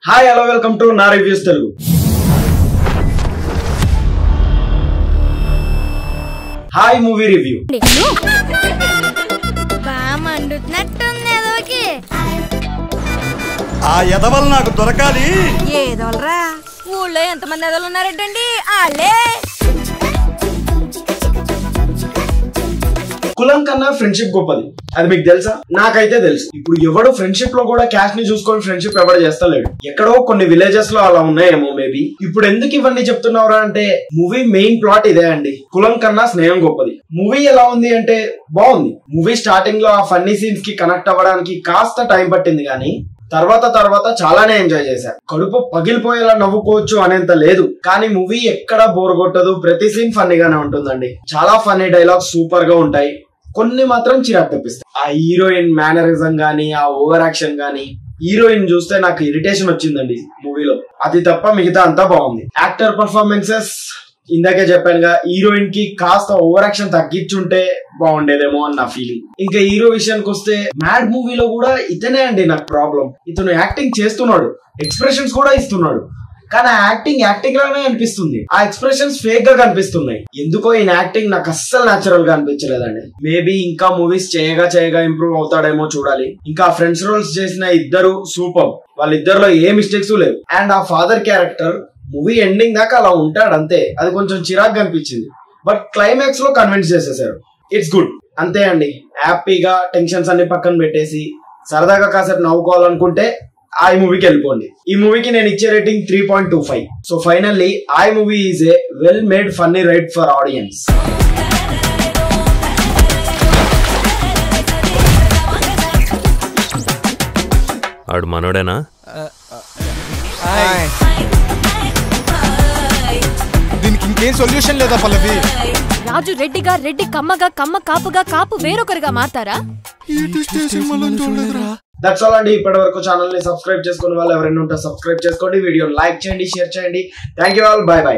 Hi hello welcome to నా reviews Telugu. Hi movie review. ఆ ఎదవలు నాకు దొరకాలి. ఏదోలరా ఊళ్ళో ఎంతమంది ఎదవలు ఉన్నారంటండి వాళ్ళే. కులం కన్నా ఫ్రెండ్షిప్ గొప్పది, అది మీకు తెలుసా? నాకైతే తెలుసు. ఇప్పుడు ఎవడు ఫ్రెండ్షిప్ లో కూడా క్యాష్ ని చూసుకొని ఫ్రెండ్షిప్ ఎవరు చేస్తలేడు. ఎక్కడో కొన్ని విలేజెస్ లో అలా ఉన్నాయేమో మేబీ. ఇప్పుడు ఎందుకు ఇవన్నీ చెప్తున్నారా అంటే మూవీ మెయిన్ ప్లాట్ ఇదే అండి, కులం కన్నా స్నేహం గొప్పది. మూవీ ఎలా ఉంది అంటే బాగుంది. మూవీ స్టార్టింగ్ లో ఆ ఫన్నీ సీన్స్ కి కనెక్ట్ అవ్వడానికి కాస్త టైం పట్టింది, కానీ తర్వాత చాలానే ఎంజాయ్ చేశారు. కడుపు పగిలిపోయేలా నవ్వుకోవచ్చు అనేంత లేదు, కానీ మూవీ ఎక్కడా బోర్ కొట్టదు. ప్రతి సీన్ ఫన్నీగానే ఉంటుందండి. చాలా ఫన్నీ డైలాగ్స్ సూపర్ గా ఉంటాయి, కొన్ని మాత్రం చిరాకు తెప్పిస్తాయి. ఆ హీరోయిన్ మేనరిజం గానీ, ఆ ఓవర్ యాక్షన్ గానీ, హీరోయిన్ చూస్తే నాకు ఇరిటేషన్ వచ్చిందండి మూవీలో. అది తప్ప మిగతా అంతా బాగుంది. యాక్టర్ పర్ఫార్మెన్సెస్ ఇందాకే చెప్పానుగా, హీరోయిన్ కి కాస్త ఓవర్ యాక్షన్ తగ్గించుంటే బాగుండేదేమో అని నా ఫీలింగ్. ఇంకా హీరో విషయానికి వస్తే మ్యాడ్ మూవీలో కూడా ఇతనే అండి నాకు ప్రాబ్లం. ఇతను యాక్టింగ్ చేస్తున్నాడు, ఎక్స్ప్రెషన్స్ కూడా ఇస్తున్నాడు, కానీ ఆ యాక్టింగ్ లానే అనిపిస్తుంది. ఆ ఎక్స్ప్రెషన్స్ ఫేక్ గా కనిపిస్తున్నాయి. ఎందుకో ఈ యాక్టింగ్ నాకు అస్సలు న్యాచురల్ గా అనిపించలేదండి. మేబీ ఇంకా మూవీస్ చేయగా ఇంప్రూవ్ అవుతాడేమో చూడాలి. ఇంకా ఫ్రెండ్స్ రోల్స్ చేసిన ఇద్దరు సూపర్, వాళ్ళిద్దరిలో ఏ మిస్టేక్స్ లేవు. అండ్ ఆ ఫాదర్ క్యారెక్టర్ మూవీ ఎండింగ్ దాకా అలా ఉంటాడు అంతే, అది కొంచెం చిరాగ్గా అనిపించింది. బట్ క్లైమాక్స్ లో కన్విన్స్ చేసేసారు. ఇట్స్ గుడ్ అంతే అండి. హ్యాపీగా టెన్షన్స్ అన్ని పక్కన పెట్టేసి సరదాగా కాసేపు నవ్వుకోవాలనుకుంటే ఆ మూవీకి వెళ్ళిపోండి. ఈ మూవీకి నేను ఇచ్చే రేటింగ్ 3.25. సో ఫైనల్లీ ఐ movie is a well made funny ride for audience. ఆడు మనోడేనా? దీనికి ఇంకేం సొల్యూషన్ లేదా పల్లవి? రాజు రెడ్డిగా, రెడ్డి కమ్మగా, కమ్మ కాపుగా, కాపు వేరొకరుగా మారతారా? దట్స్ ఆల్ అండి. ఇప్పటి వరకు ఛానల్ ని సబ్స్క్రైబ్ చేసుకునే వాళ్ళు ఎవరైనా ఉంటే సబ్స్క్రైబ్ చేసుకోండి, వీడియో లైక్ చేయండి, షేర్ చేయండి. Thank you all, by by.